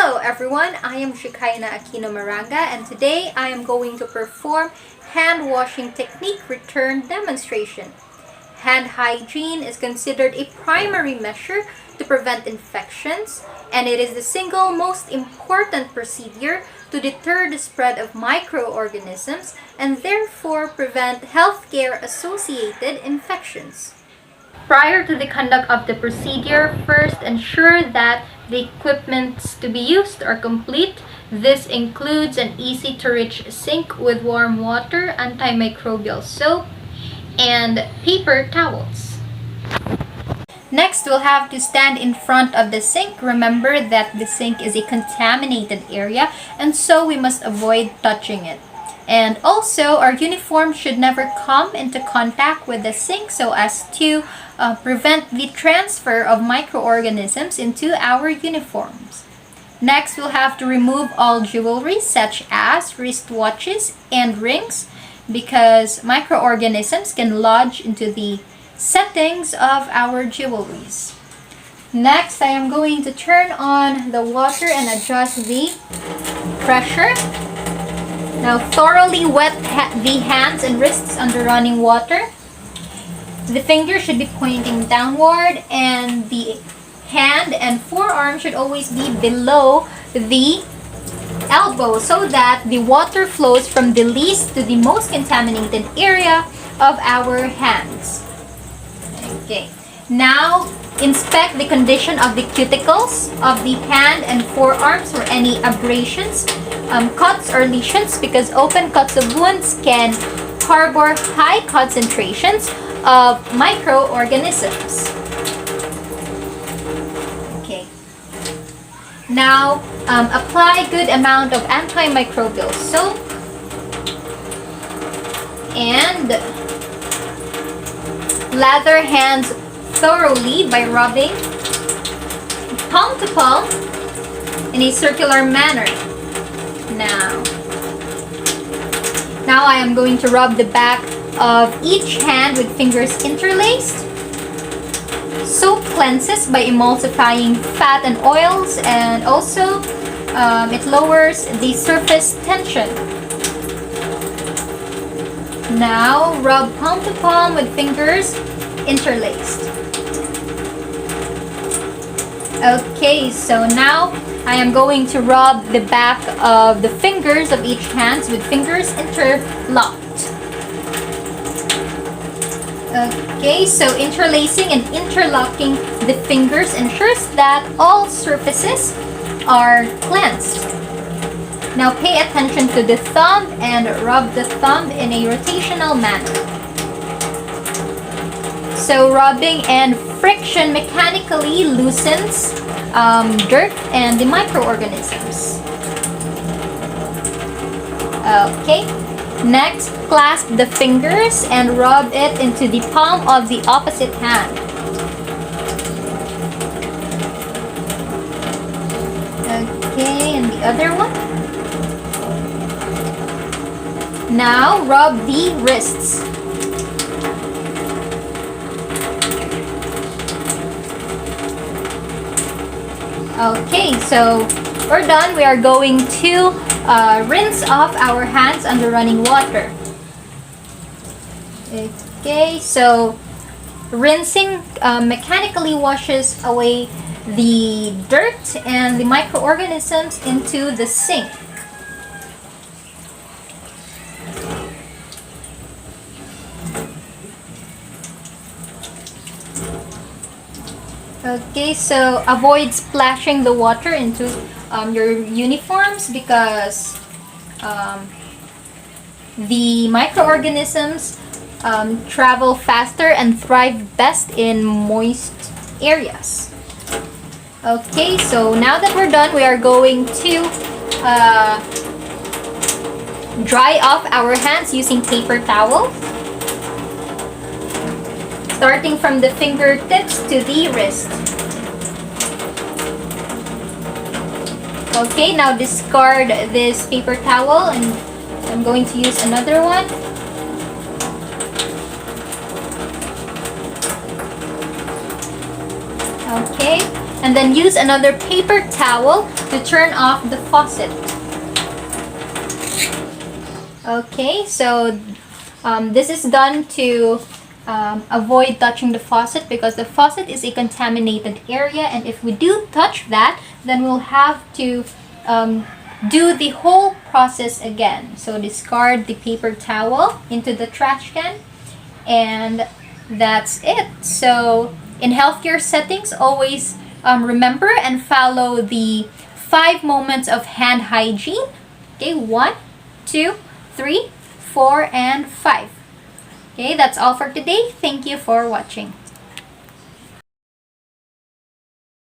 Hello everyone, I am Shikaina Aquino Maranga and today I am going to perform hand washing technique return demonstration. Hand hygiene is considered a primary measure to prevent infections, and it is the single most important procedure to deter the spread of microorganisms and therefore prevent healthcare associated infections. Prior to the conduct of the procedure, first ensure that the equipments to be used are complete. This includes an easy-to-reach sink with warm water, antimicrobial soap, and paper towels. Next, we'll have to stand in front of the sink. Remember that the sink is a contaminated area, and so we must avoid touching it. And also, our uniform should never come into contact with the sink so as to prevent the transfer of microorganisms into our uniforms. Next, we'll have to remove all jewelry such as wristwatches and rings because microorganisms can lodge into the settings of our jewelries. Next, I am going to turn on the water and adjust the pressure. Now, thoroughly wet the hands and wrists under running water. The finger should be pointing downward and the hand and forearm should always be below the elbow so that the water flows from the least to the most contaminated area of our hands. Okay. Now, inspect the condition of the cuticles of the hand and forearms for any abrasions, cuts or lesions, because open cuts of wounds can harbor high concentrations of microorganisms. Okay. Now, apply good amount of antimicrobial soap and lather hands thoroughly by rubbing palm to palm in a circular manner. Now I am going to rub the back of each hand with fingers interlaced. Soap cleanses by emulsifying fat and oils, and also it lowers the surface tension. Now rub palm to palm with fingers interlaced. Okay, so now I am going to rub the back of the fingers of each hand with fingers interlocked. Okay, so interlacing and interlocking the fingers ensures that all surfaces are cleansed. Now pay attention to the thumb and rub the thumb in a rotational manner. So rubbing and friction mechanically loosens dirt and the microorganisms. Okay, next clasp the fingers and rub it into the palm of the opposite hand. Okay, and the other one. Now rub the wrists. Okay, so we're done. We are going to rinse off our hands under running water. Okay, so rinsing mechanically washes away the dirt and the microorganisms into the sink. Okay, so avoid splashing the water into your uniforms because the microorganisms travel faster and thrive best in moist areas. Okay, so now that we're done, we are going to dry off our hands using paper towel, starting from the fingertips to the wrist. Okay, now discard this paper towel and I'm going to use another one. Okay, and then use another paper towel to turn off the faucet. Okay, so this is done to avoid touching the faucet, because the faucet is a contaminated area, and if we do touch that, then we'll have to do the whole process again. So discard the paper towel into the trash can, and that's it. So in healthcare settings, always remember and follow the 5 moments of hand hygiene. Okay, 1, 2, 3, 4, and 5. Okay, that's all for today. Thank you for watching.